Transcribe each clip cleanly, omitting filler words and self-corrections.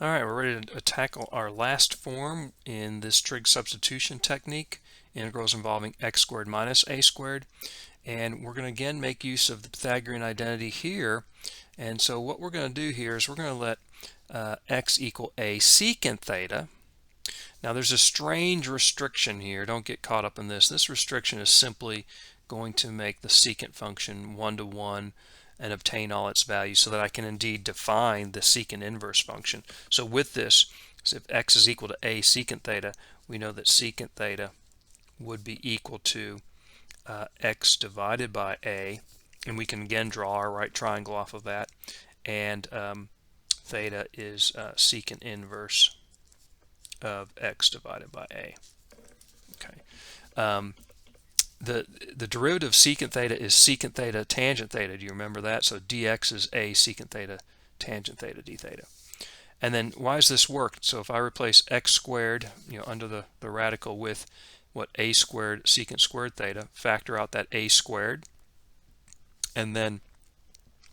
All right, we're ready to tackle our last form in this trig substitution technique, integrals involving x squared minus a squared. And we're going to again make use of the Pythagorean identity here. And so what we're going to do here is we're going to let x equal a secant theta. Now there's a strange restriction here. Don't get caught up in this. This restriction is simply going to make the secant function 1-to-1 and obtain all its values so that I can indeed define the secant inverse function. So with this, so if x is equal to a secant theta, we know that secant theta would be equal to x divided by a, and we can again draw our right triangle off of that, and theta is secant inverse of x divided by a. Okay. The derivative of secant theta is secant theta tangent theta. Do you remember that? So dx is a secant theta tangent theta d theta. And then why does this work? So if I replace x squared, under the radical with what a squared secant squared theta, factor out that a squared, and then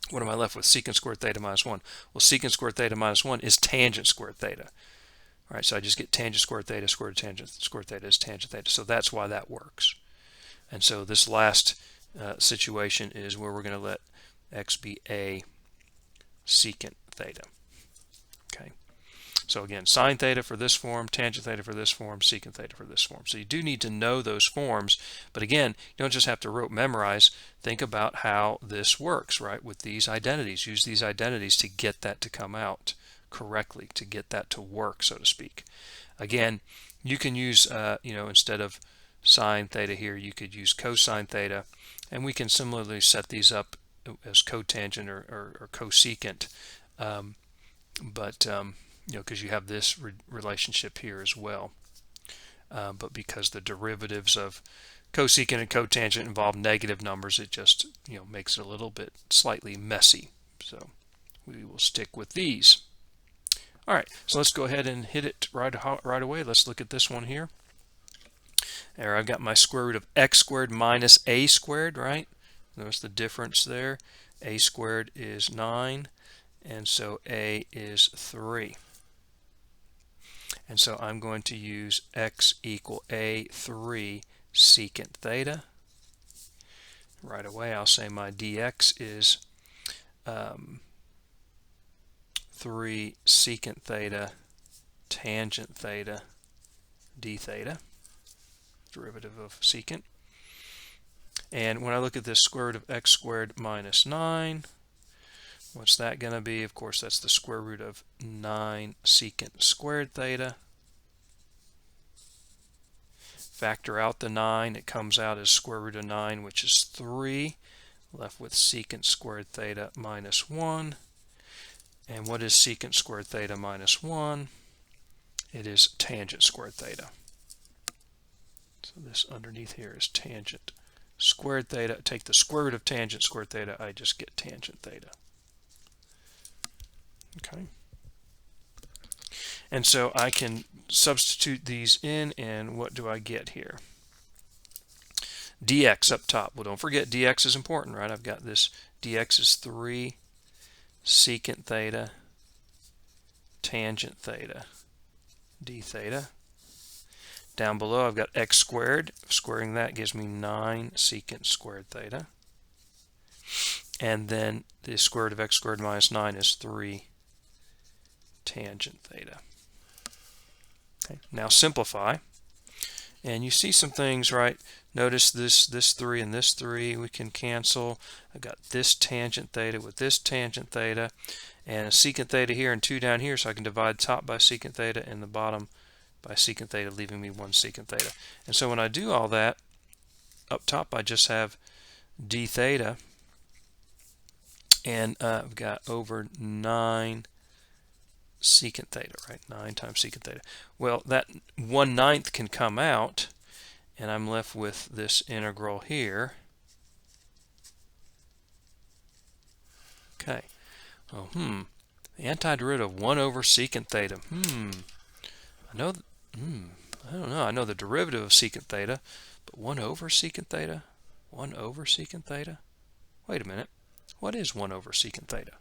what am I left with? Secant squared theta minus 1. Well, secant squared theta minus 1 is tangent squared theta. All right, so I just get tangent squared theta squared tangent squared theta is tangent theta. So that's why that works. And so this last situation is where we're going to let x be a secant theta. Okay. So again, sine theta for this form, tangent theta for this form, secant theta for this form. So you do need to know those forms, but again, you don't just have to rote memorize. Think about how this works, right, with these identities. Use these identities to get that to come out correctly, to get that to work, so to speak. Again, you can use, instead of sine theta here, you could use cosine theta, and we can similarly set these up as cotangent or cosecant, because you have this relationship here as well. But because the derivatives of cosecant and cotangent involve negative numbers, it just makes it a little bit slightly messy. So we will stick with these. All right, so let's go ahead and hit it right away. Let's look at this one here. There, I've got my square root of x squared minus a squared, right? Notice the difference there. A squared is 9, and so a is 3. And so I'm going to use x equal a3 secant theta. Right away, I'll say my dx is 3 secant theta tangent theta d theta, derivative of secant. And when I look at this square root of x squared minus 9, what's that going to be? Of course, that's the square root of 9 secant squared theta. Factor out the 9, it comes out as square root of 9, which is 3. Left with secant squared theta minus 1. And what is secant squared theta minus 1? It is tangent squared theta. So this underneath here is tangent squared theta. Take the square root of tangent squared theta, I just get tangent theta. Okay. And so I can substitute these in, and what do I get here? dx up top. Well, don't forget dx is important, right? I've got this dx is 3 secant theta tangent theta d theta. Down below I've got x squared. Squaring that gives me 9 secant squared theta. And then the square root of x squared minus 9 is 3 tangent theta. Okay, now simplify. And you see some things, right? Notice this 3 and this 3 we can cancel. I've got this tangent theta with this tangent theta, and a secant theta here and 2 down here, so I can divide top by secant theta and the bottom by secant theta, leaving me 1 secant theta. And so when I do all that, up top I just have d theta, and I've got over 9 secant theta, right? 9 times secant theta. Well, that 1/9 can come out, and I'm left with this integral here. Okay. Oh, the antiderivative of 1 over secant theta. I don't know. I know the derivative of secant theta, but 1 over secant theta? 1 over secant theta? Wait a minute. What is 1 over secant theta?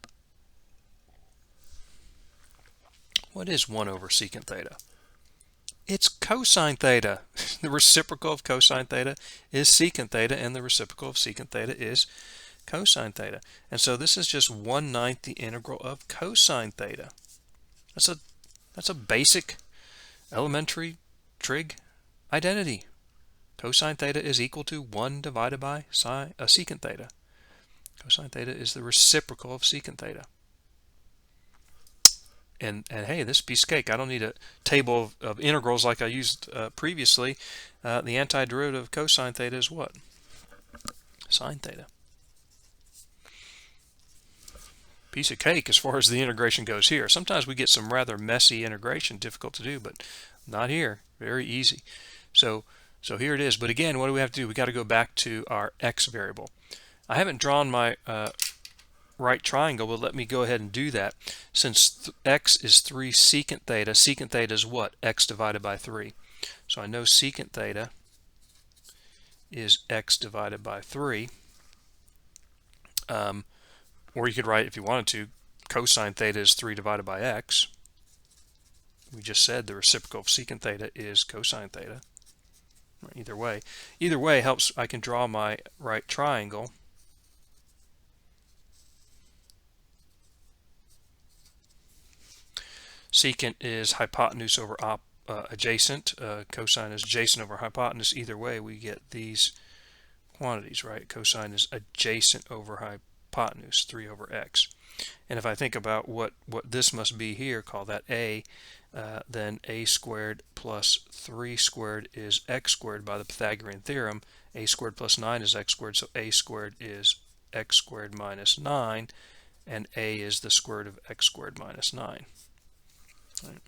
What is 1 over secant theta? It's cosine theta. The reciprocal of cosine theta is secant theta, and the reciprocal of secant theta is cosine theta. And so this is just 1/9 the integral of cosine theta. That's a basic elementary trig identity. Cosine theta is equal to 1 divided by secant theta. Cosine theta is the reciprocal of secant theta. And hey, this piece of cake. I don't need a table of integrals like I used previously. The antiderivative of cosine theta is what? Sine theta. Piece of cake as far as the integration goes here. Sometimes we get some rather messy integration, difficult to do, but not here. Very easy. So here it is. But again, what do we have to do? We got to go back to our x variable. I haven't drawn my right triangle, but let me go ahead and do that. Since x is 3 secant theta is what? X divided by 3. So I know secant theta is x divided by 3. Or you could write, if you wanted to, cosine theta is 3 divided by x. We just said the reciprocal of secant theta is cosine theta. Either way helps. I can draw my right triangle. Secant is hypotenuse over adjacent. Cosine is adjacent over hypotenuse. Either way, we get these quantities, right? Cosine is adjacent over hypotenuse, 3 over x. And if I think about what this must be here, call that a, then a squared plus 3 squared is x squared by the Pythagorean theorem. A squared plus 9 is x squared, so a squared is x squared minus 9, and a is the square root of x squared minus 9. Right.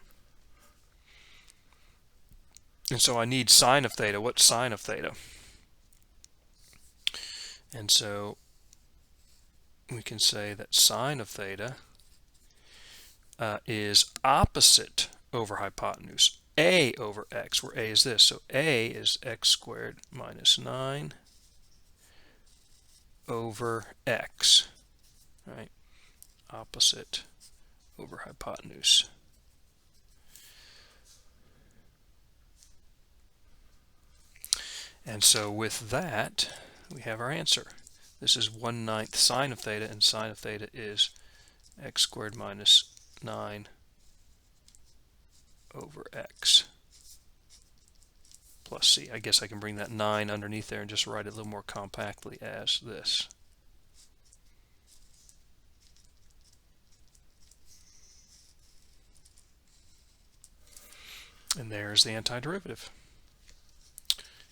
And so I need sine of theta. What's sine of theta? And so we can say that sine of theta is opposite over hypotenuse, a over x, where a is this. So a is x squared minus 9 over x, right? Opposite over hypotenuse. And so with that, we have our answer. This is 1/9 sine of theta, and sine of theta is x squared minus 9 over x plus c. I guess I can bring that 9 underneath there and just write it a little more compactly as this. And there's the antiderivative.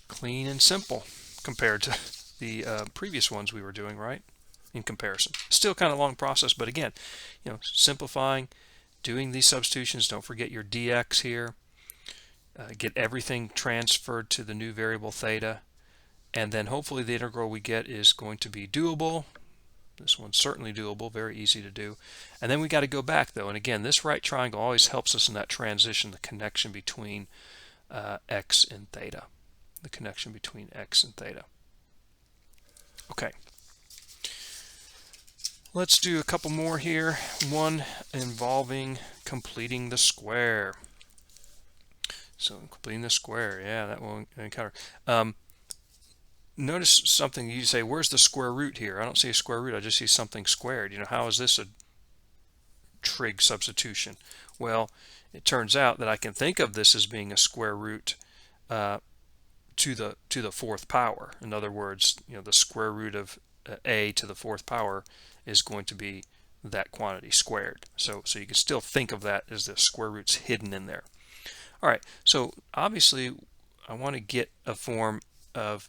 Clean and simple compared to the previous ones we were doing, right? In comparison. Still kind of a long process, but again, simplifying, doing these substitutions. Don't forget your dx here. Get everything transferred to the new variable theta, and then hopefully the integral we get is going to be doable. This one's certainly doable, very easy to do. And then we got to go back though, and again, this right triangle always helps us in that transition, the connection between x and theta. The connection between x and theta. Okay. Let's do a couple more here. One involving completing the square. So completing the square, yeah, that will encounter. Notice something. You say, where's the square root here? I don't see a square root. I just see something squared. How is this a trig substitution? Well, it turns out that I can think of this as being a square root to the 4th power. In other words, the square root of a to the 4th power is going to be that quantity squared. So you can still think of that as the square roots hidden in there. All right. So obviously, I want to get a form of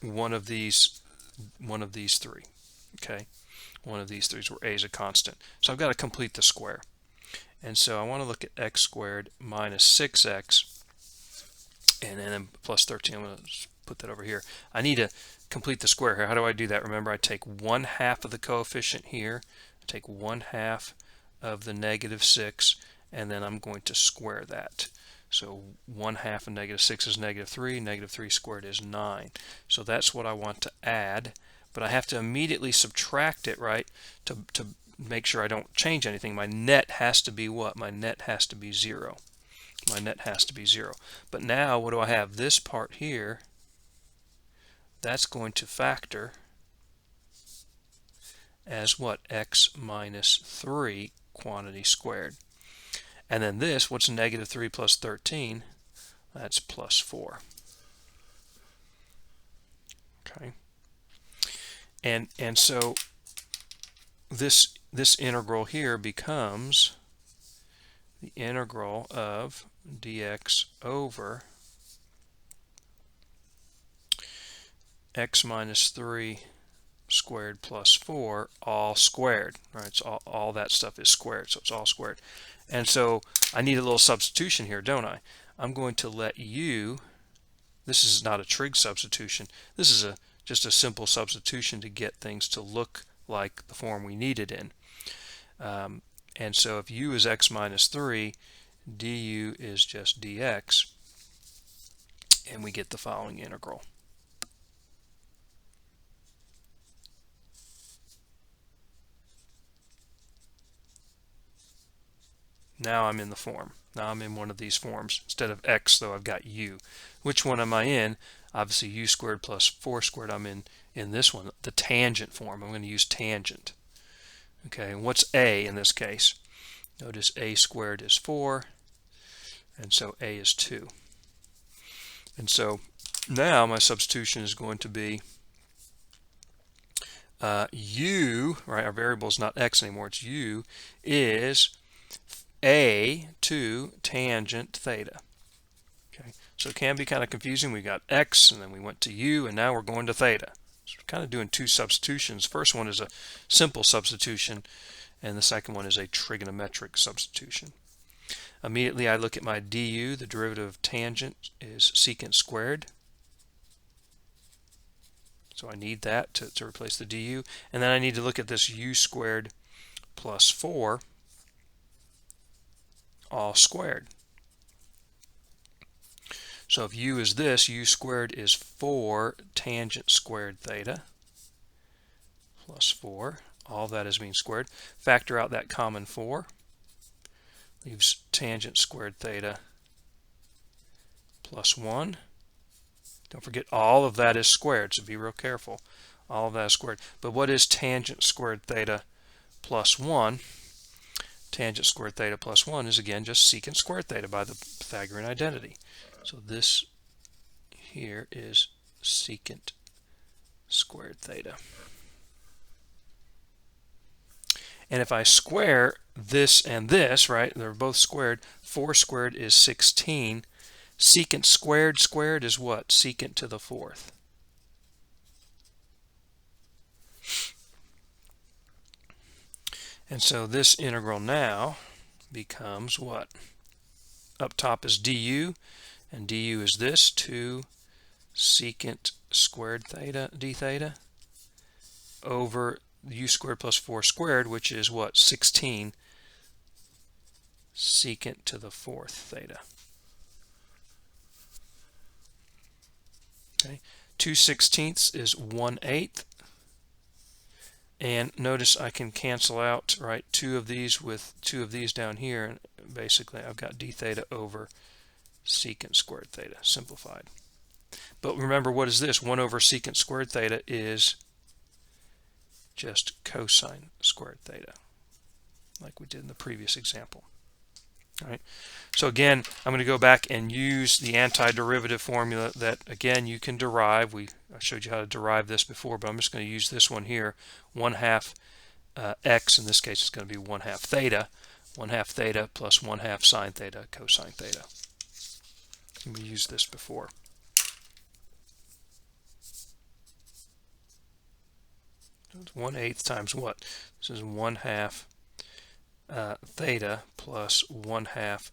one of these 3. Okay, one of these 3s where a is a constant. So I've got to complete the square, and so I want to look at x squared minus 6x. And then plus 13, I'm going to put that over here. I need to complete the square here. How do I do that? Remember, I take 1/2 of the coefficient here, take 1/2 of the negative 6, and then I'm going to square that. So 1/2 of negative 6 is negative 3. Negative 3 squared is 9. So that's what I want to add, but I have to immediately subtract it, right, to make sure I don't change anything, my net has to be what? My net has to be 0. My net has to be 0. But now what do I have? This part here, that's going to factor as what? X minus 3 quantity squared. And then this, what's negative 3 plus 13? That's plus 4. Okay. And so this integral here becomes the integral of dx over x minus 3 squared plus 4 all squared, right? So all that stuff is squared, so it's all squared. And so I need a little substitution here, don't I? I'm going to let u, this is not a trig substitution, this is just a simple substitution to get things to look like the form we need it in. And so if u is x minus 3, du is just dx, and we get the following integral. Now I'm in the form. Now I'm in one of these forms. Instead of x, though, I've got u. Which one am I in? Obviously, u squared plus 4 squared. I'm in this one, the tangent form. I'm going to use tangent. Okay, and what's a in this case? Notice a squared is 4, and so a is 2. And so now my substitution is going to be u, right? Our variable is not x anymore. It's u is a to tangent theta. Okay, so it can be kind of confusing. We got x, and then we went to u, and now we're going to theta. So we're kind of doing two substitutions. First one is a simple substitution, and the second one is a trigonometric substitution. Immediately I look at my du. The derivative of tangent is secant squared. So I need that to replace the du. And then I need to look at this u squared plus 4 all squared. So if u is this, u squared is 4 tangent squared theta plus 4. All that is being squared. Factor out that common 4. Leaves tangent squared theta plus 1. Don't forget, all of that is squared, so be real careful. All of that is squared. But what is tangent squared theta plus 1? Tangent squared theta plus 1 is, again, just secant squared theta by the Pythagorean identity. So this here is secant squared theta. And if I square this and this, right, they're both squared, 4 squared is 16. Secant squared squared is what? Secant to the 4th. And so this integral now becomes what? Up top is du, and du is this, 2 secant squared theta d theta over u squared plus 4 squared, which is what? 16 secant to the 4th theta. Okay, 2/16 is 1/8. And notice I can cancel out, right, 2 of these with 2 of these down here, and basically I've got d theta over secant squared theta, simplified. But remember, what is this? 1 over secant squared theta is just cosine squared theta, like we did in the previous example. All right. So again, I'm going to go back and use the antiderivative formula that, again, you can derive. I showed you how to derive this before, but I'm just going to use this one here. 1/2 x, in this case it's going to be 1/2 theta. 1/2 theta plus 1/2 sine theta cosine theta. And we used this before. So it's 1/8 times what? This is 1/2 theta plus 1/2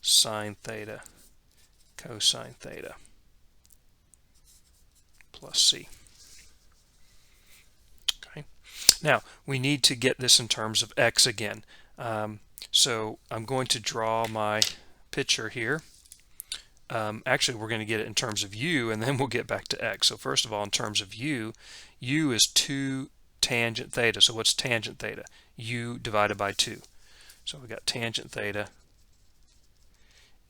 sine theta cosine theta plus c. Okay. Now we need to get this in terms of x again. So I'm going to draw my picture here. Actually, we're going to get it in terms of u, and then we'll get back to x. So first of all, in terms of u is 2 tangent theta. So what's tangent theta? U divided by 2. So we got tangent theta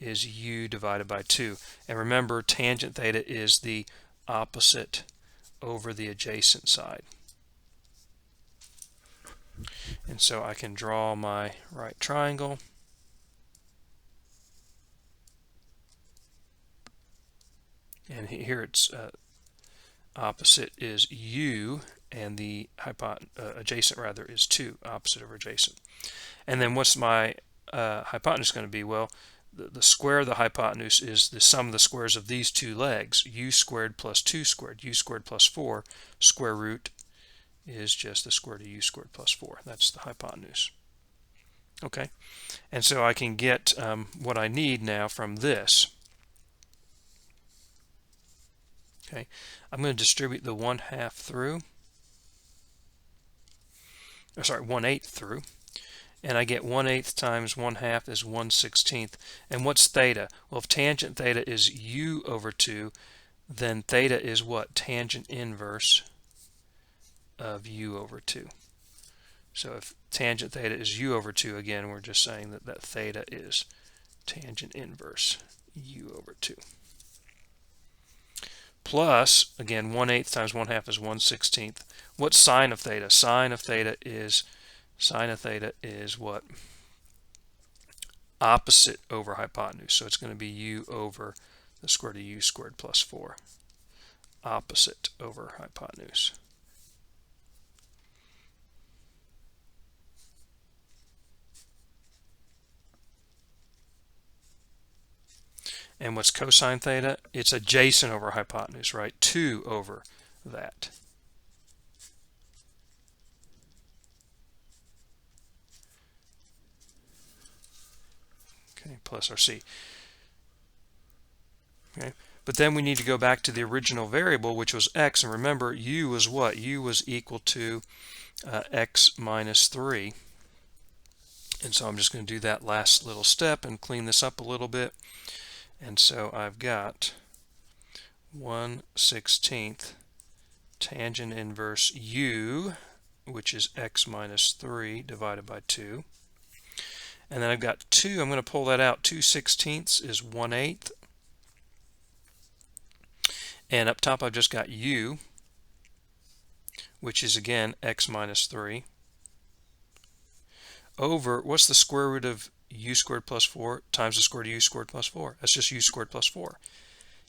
is U divided by 2. And remember, tangent theta is the opposite over the adjacent side. And so I can draw my right triangle. And here it's opposite is U, and the adjacent rather is 2, opposite over adjacent. And then what's my hypotenuse going to be? Well, the square of the hypotenuse is the sum of the squares of these two legs, u squared plus 2 squared, u squared plus 4. Square root is just the square root of u squared plus 4. That's the hypotenuse. Okay, and so I can get what I need now from this. Okay, I'm going to distribute the 1/2 through, or sorry, 1/8 through, and I get 1/8 times 1/2 is 1/16. And what's theta? Well, if tangent theta is u over 2, then theta is what? Tangent inverse of u over 2. So if tangent theta is u over 2, again, we're just saying that theta is tangent inverse u over 2. Plus, again, 1/8 times 1/2 is 1/16. What's sine of theta? Sine of theta is what? Opposite over hypotenuse. So it's going to be u over the square root of u squared plus 4. Opposite over hypotenuse. And what's cosine theta? It's adjacent over hypotenuse, right? 2 over that. Okay, plus our c. Okay, but then we need to go back to the original variable, which was x, and remember, u was what? U was equal to x minus 3. And so I'm just going to do that last little step and clean this up a little bit. And so I've got 1/16 tangent inverse u, which is x minus 3 divided by 2. And then I've got 2, I'm going to pull that out. 2/16 is 1/8. And up top I've just got u, which is again x minus 3, over, what's the square root of u squared plus 4 times the square root of u squared plus 4? That's just u squared plus 4.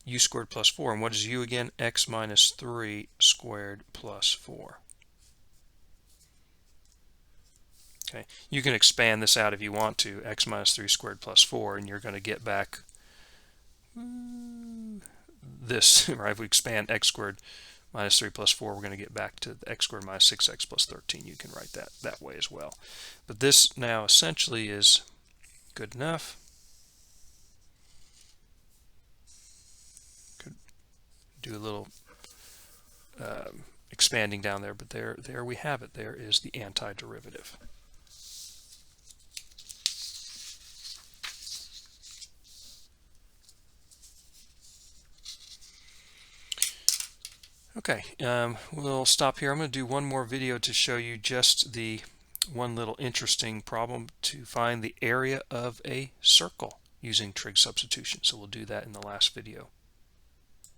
U squared plus 4. And what is u again? X minus 3 squared plus 4. Okay, you can expand this out if you want to, x minus 3 squared plus 4, and you're going to get back this, right? If we expand x squared minus 3 plus 4, we're going to get back to x squared minus 6x plus 13. You can write that way as well. But this now essentially is good enough. Could do a little expanding down there, but there we have it. There is the antiderivative. Okay, we'll stop here. I'm going to do one more video to show you just the one little interesting problem to find the area of a circle using trig substitution. So we'll do that in the last video.